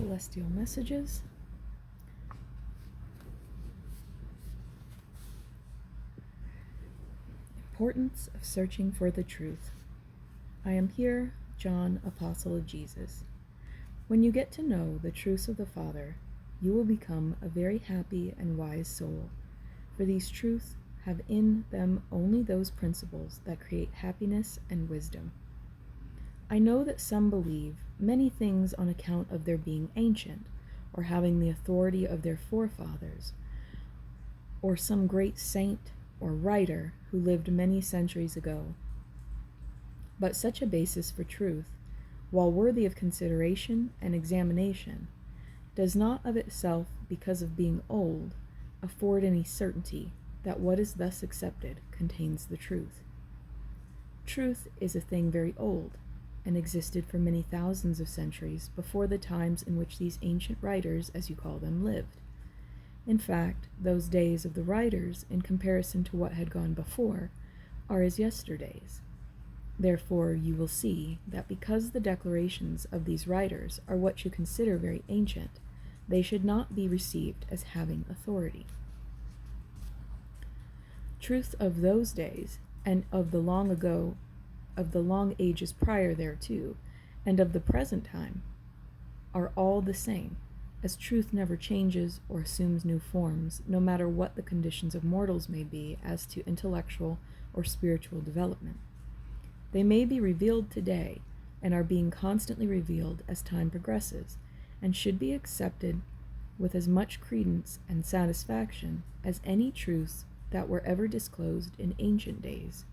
celestial messages. Importance of searching for the truth. I am here, John, apostle of Jesus. When you get to know the truths of the Father, you will become a very happy and wise soul, for these truths have in them only those principles that create happiness and wisdom. I know that some believe many things on account of their being ancient, or having the authority of their forefathers, or some great saint or writer who lived many centuries ago. But such a basis for truth, while worthy of consideration and examination, does not of itself, because of being old, afford any certainty that what is thus accepted contains the truth. Truth is a thing very old, and existed for many thousands of centuries before the times in which these ancient writers, as you call them, lived. In fact, those days of the writers, in comparison to what had gone before, are as yesterdays. Therefore, you will see that because the declarations of these writers are what you consider very ancient, they should not be received as having authority. Truth of those days, and of the long ages prior thereto, and of the present time, are all the same, as truth never changes or assumes new forms, no matter what the conditions of mortals may be as to intellectual or spiritual development. They may be revealed today, and are being constantly revealed as time progresses, and should be accepted with as much credence and satisfaction as any truths that were ever disclosed in ancient days.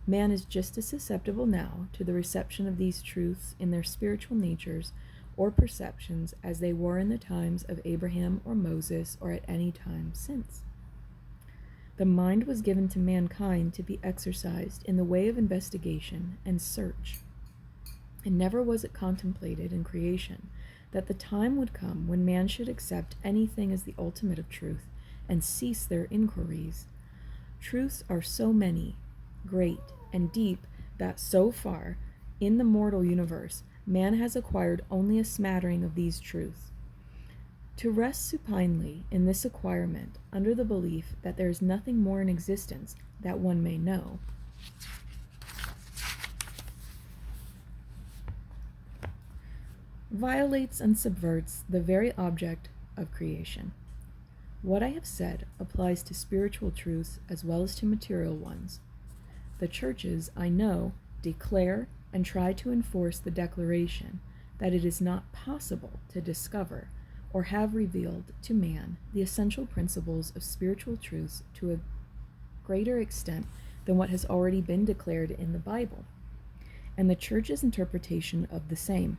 Man is just as susceptible now to the reception of these truths in their spiritual natures or perceptions as they were in the times of Abraham or Moses or at any time since. The mind was given to mankind to be exercised in the way of investigation and search, and never was it contemplated in creation that the time would come when man should accept anything as the ultimate of truth and cease their inquiries. Truths are so many, great, and deep that so far in the mortal universe man has acquired only a smattering of these truths. To rest supinely in this acquirement under the belief that there is nothing more in existence that one may know, violates and subverts the very object of creation. What I have said applies to spiritual truths as well as to material ones. The churches, I know, declare and try to enforce the declaration that it is not possible to discover or have revealed to man the essential principles of spiritual truths to a greater extent than what has already been declared in the Bible, and the church's interpretation of the same.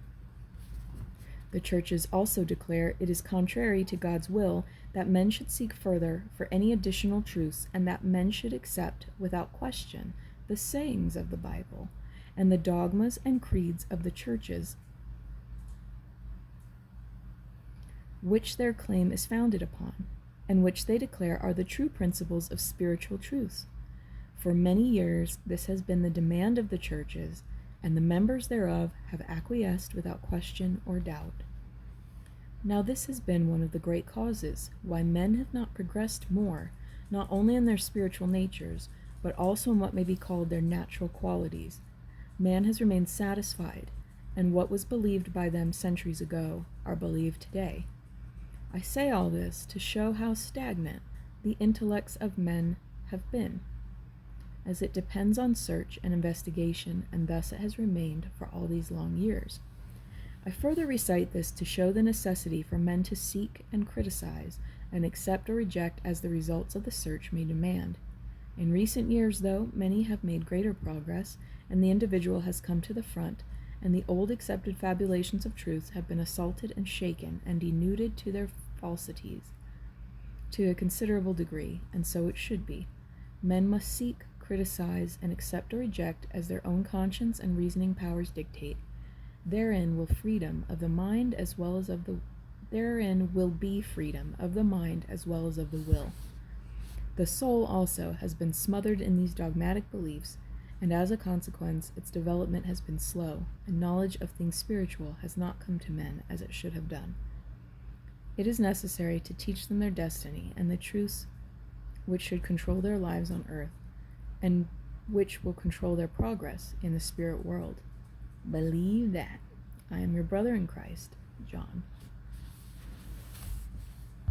The churches also declare it is contrary to God's will that men should seek further for any additional truths, and that men should accept without question the sayings of the Bible and the dogmas and creeds of the churches which their claim is founded upon, and which they declare are the true principles of spiritual truths. For many years this has been the demand of the churches, and the members thereof have acquiesced without question or doubt. Now this has been one of the great causes why men have not progressed more, not only in their spiritual natures, but also in what may be called their natural qualities. Man has remained satisfied, and what was believed by them centuries ago are believed today. I say all this to show how stagnant the intellects of men have been, as it depends on search and investigation, and thus it has remained for all these long years. I further recite this to show the necessity for men to seek and criticize and accept or reject as the results of the search may demand. In recent years, though, many have made greater progress, and the individual has come to the front, and the old accepted fabulations of truth have been assaulted and shaken and denuded to their falsities to a considerable degree, and so it should be. Men must seek, criticize, and accept or reject as their own conscience and reasoning powers dictate. Therein will be freedom of the mind as well as of the will. The soul also has been smothered in these dogmatic beliefs, and as a consequence, its development has been slow, and knowledge of things spiritual has not come to men as it should have done. It is necessary to teach them their destiny and the truths which should control their lives on earth, and which will control their progress in the spirit world. Believe that. I am your brother in Christ, John.